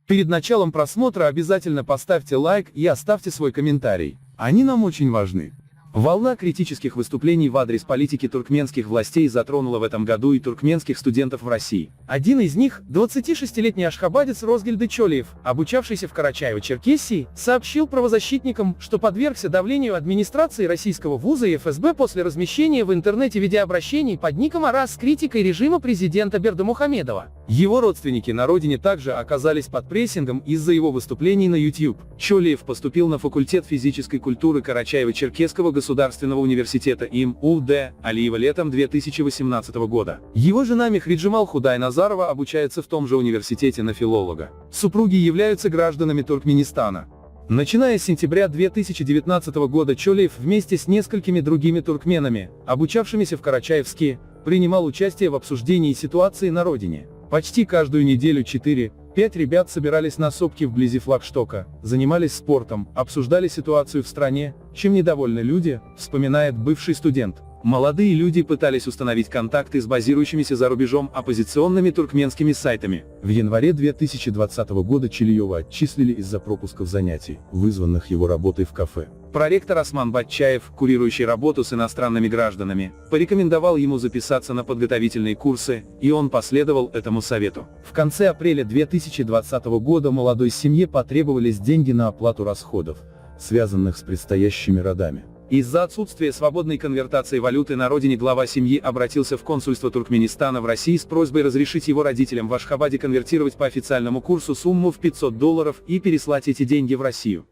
Перед началом просмотра обязательно поставьте лайк и оставьте свой комментарий. Они нам очень важны. Волна критических выступлений в адрес политики туркменских властей затронула в этом году и туркменских студентов в России. Один из них, 26-летний ашхабадец Розгильды Чолиев, обучавшийся в Карачаево-Черкесии, сообщил правозащитникам, что подвергся давлению администрации российского вуза и ФСБ после размещения в интернете видеообращений под ником Арас с критикой режима президента Бердымухамедова. Его родственники на родине также оказались под прессингом из-за его выступлений на YouTube. Чолиев поступил на факультет физической культуры Карачаево-Черкесского государственного университета им УД Алиева летом 2018 года. Его жена Мехриджимал Худай-Назарова обучается в том же университете на филолога. Супруги являются гражданами Туркменистана. Начиная с сентября 2019 года Чолиев вместе с несколькими другими туркменами, обучавшимися в Карачаевске, принимал участие в обсуждении ситуации на родине. Почти каждую неделю 4-5 ребят собирались на сопке вблизи флагштока, занимались спортом, обсуждали ситуацию в стране, чем недовольны люди, вспоминает бывший студент. Молодые люди пытались установить контакты с базирующимися за рубежом оппозиционными туркменскими сайтами. В январе 2020 года Чилиева отчислили из-за пропусков занятий, вызванных его работой в кафе. Проректор Осман Батчаев, курирующий работу с иностранными гражданами, порекомендовал ему записаться на подготовительные курсы, и он последовал этому совету. В конце апреля 2020 года молодой семье потребовались деньги на оплату расходов, связанных с предстоящими родами. Из-за отсутствия свободной конвертации валюты на родине глава семьи обратился в консульство Туркменистана в России с просьбой разрешить его родителям в Ашхабаде конвертировать по официальному курсу сумму в $500 и переслать эти деньги в Россию.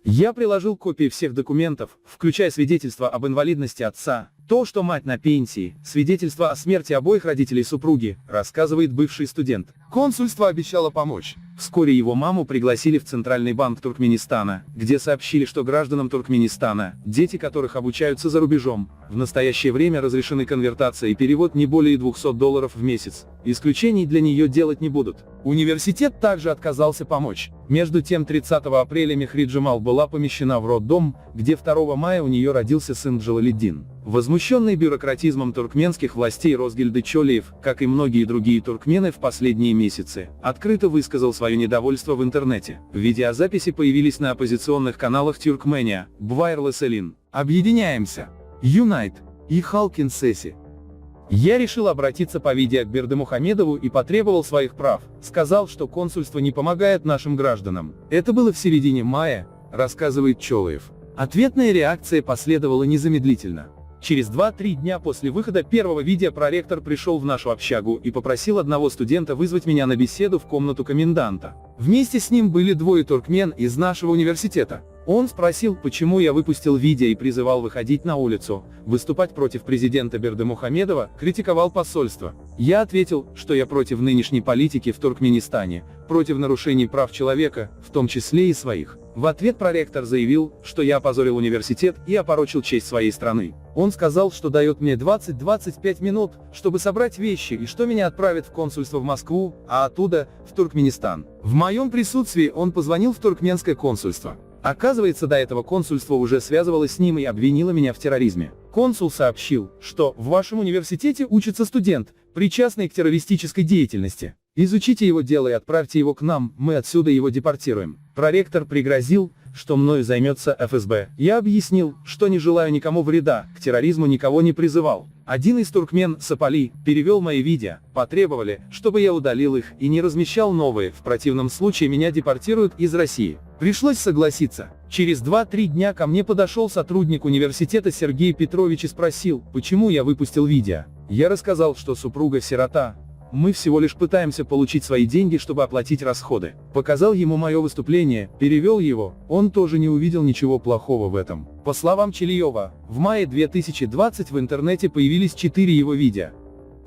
Я приложил копии всех документов, включая свидетельство об инвалидности отца, то, что мать на пенсии, свидетельство о смерти обоих родителей супруги, рассказывает бывший студент. Консульство обещало помочь. Вскоре его маму пригласили в Центральный банк Туркменистана, где сообщили, что гражданам Туркменистана, дети которых обучаются за рубежом, в настоящее время разрешены конвертация и перевод не более $200 в месяц. Исключений для нее делать не будут. Университет также отказался помочь. Между тем 30 апреля Мехриджимал была помещена в роддом, где 2 мая у нее родился сын Джалалиддин. Возмущенный бюрократизмом туркменских властей Розгильды Чолиев, как и многие другие туркмены в последние месяцы, открыто высказал свое недовольство в интернете. Видеозаписи появились на оппозиционных каналах Тюркмения, Бвайрлес Элин, Объединяемся, Юнайт и Халкин Сеси. Я решил обратиться по видео к Бердымухамедову и потребовал своих прав, сказал, что консульство не помогает нашим гражданам. Это было в середине мая, рассказывает Чолиев. Ответная реакция последовала незамедлительно. Через 2-3 дня после выхода первого видео проректор пришел в нашу общагу и попросил одного студента вызвать меня на беседу в комнату коменданта. Вместе с ним были 2 туркмен из нашего университета. Он спросил, почему я выпустил видео и призывал выходить на улицу, выступать против президента Бердымухамедова, критиковал посольство. Я ответил, что я против нынешней политики в Туркменистане, против нарушений прав человека, в том числе и своих. В ответ проректор заявил, что я опозорил университет и опорочил честь своей страны. Он сказал, что дает мне 20-25 минут, чтобы собрать вещи и что меня отправят в консульство в Москву, а оттуда в Туркменистан. В моем присутствии он позвонил в туркменское консульство. Оказывается, до этого консульство уже связывалось с ним и обвинило меня в терроризме. Консул сообщил, что в вашем университете учится студент, причастный к террористической деятельности. Изучите его дело и отправьте его к нам, мы отсюда его депортируем. Проректор пригрозил, что мною займется ФСБ. Я объяснил, что не желаю никому вреда, к терроризму никого не призывал. Один из туркмен, Сапали, перевел мои видео, потребовали, чтобы я удалил их и не размещал новые, в противном случае меня депортируют из России. Пришлось согласиться. Через 2-3 дня ко мне подошел сотрудник университета Сергей Петрович и спросил, почему я выпустил видео. Я рассказал, что супруга сирота. Мы всего лишь пытаемся получить свои деньги, чтобы оплатить расходы. Показал ему мое выступление, перевел его, он тоже не увидел ничего плохого в этом. По словам Чилиева, в мае 2020 в интернете появились 4 его видео.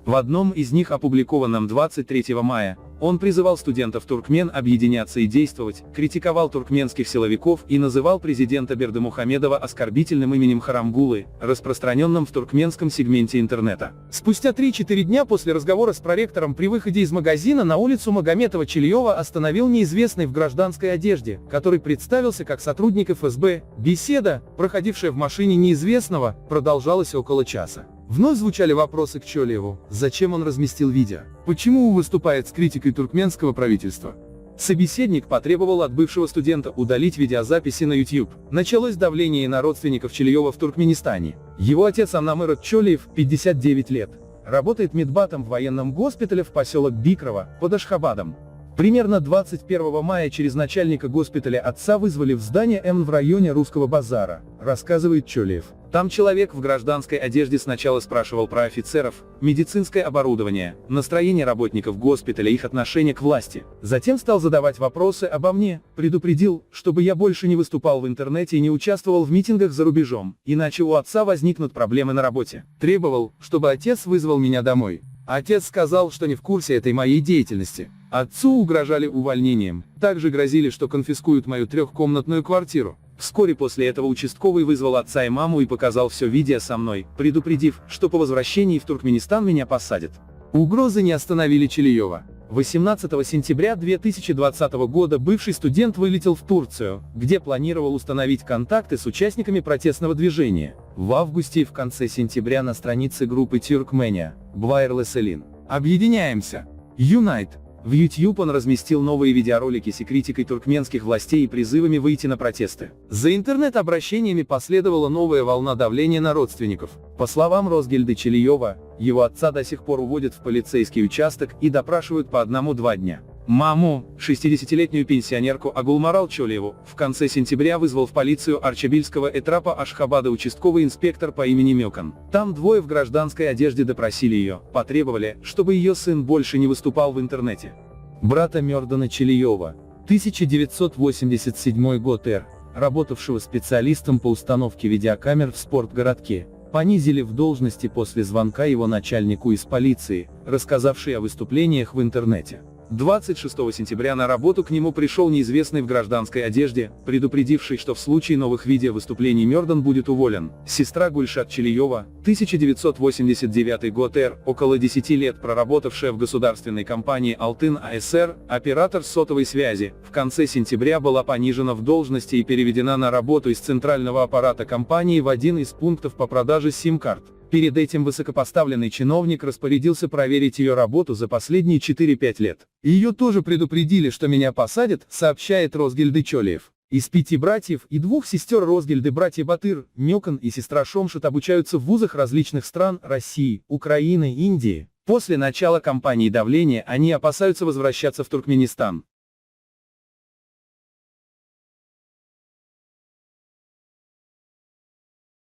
В одном из них, опубликованном 23 мая, он призывал студентов туркмен объединяться и действовать, критиковал туркменских силовиков и называл президента Бердымухамедова оскорбительным именем Харамгулы, распространенным в туркменском сегменте интернета. Спустя 3-4 дня после разговора с проректором при выходе из магазина на улицу Магометова Чилиева остановил неизвестный в гражданской одежде, который представился как сотрудник ФСБ. Беседа, проходившая в машине неизвестного, продолжалась около часа. Вновь звучали вопросы к Чолиеву, зачем он разместил видео, почему он выступает с критикой туркменского правительства. Собеседник потребовал от бывшего студента удалить видеозаписи на YouTube. Началось давление и на родственников Чилиева в Туркменистане. Его отец Анамырат Чолиев, 59 лет, работает медбатом в военном госпитале в поселок Бикрово, под Ашхабадом. Примерно 21 мая через начальника госпиталя отца вызвали в здание М в районе Русского базара, рассказывает Чолиев. Там человек в гражданской одежде сначала спрашивал про офицеров, медицинское оборудование, настроение работников госпиталя и их отношение к власти. Затем стал задавать вопросы обо мне, предупредил, чтобы я больше не выступал в интернете и не участвовал в митингах за рубежом, иначе у отца возникнут проблемы на работе. Требовал, чтобы отец вызвал меня домой. Отец сказал, что не в курсе этой моей деятельности. Отцу угрожали увольнением, также грозили, что конфискуют мою трехкомнатную квартиру. Вскоре после этого участковый вызвал отца и маму и показал все видео со мной, предупредив, что по возвращении в Туркменистан меня посадят. Угрозы не остановили Чилиева. 18 сентября 2020 года бывший студент вылетел в Турцию, где планировал установить контакты с участниками протестного движения. В августе и в конце сентября на странице группы Turkmenia, Wireless Elin, «Объединяемся! Unite!» в YouTube он разместил новые видеоролики с критикой туркменских властей и призывами выйти на протесты. За интернет-обращениями последовала новая волна давления на родственников. По словам Розгельды Чилиева, его отца до сих пор уводят в полицейский участок и допрашивают по 1-2 дня. Маму, 60-летнюю пенсионерку Агулмарал Чолиеву, в конце сентября вызвал в полицию Арчабильского этапа Ашхабада участковый инспектор по имени Мёкан. Там двое в гражданской одежде допросили ее, потребовали, чтобы ее сын больше не выступал в интернете. Брата Мёрдана Чилиева, 1987 год работавшего специалистом по установке видеокамер в спортгородке, понизили в должности после звонка его начальнику из полиции, рассказавшей о выступлениях в интернете. 26 сентября на работу к нему пришел неизвестный в гражданской одежде, предупредивший, что в случае новых видеовыступлений Мёрдан будет уволен. Сестра Гульшат Чилиева, 1989 год около 10 лет проработавшая в государственной компании Алтын АСР, оператор сотовой связи, в конце сентября была понижена в должности и переведена на работу из центрального аппарата компании в один из пунктов по продаже сим-карт. Перед этим высокопоставленный чиновник распорядился проверить ее работу за последние 4-5 лет. Ее тоже предупредили, что меня посадят, сообщает Розгельды Чолиев. Из 5 братьев и 2 сестер Розгельды братья Батыр, Мёкан и сестра Шомшат обучаются в вузах различных стран России, Украины, Индии. После начала кампании давления они опасаются возвращаться в Туркменистан.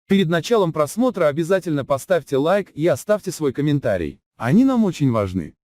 Перед началом просмотра обязательно поставьте лайк и оставьте свой комментарий. Они нам очень важны.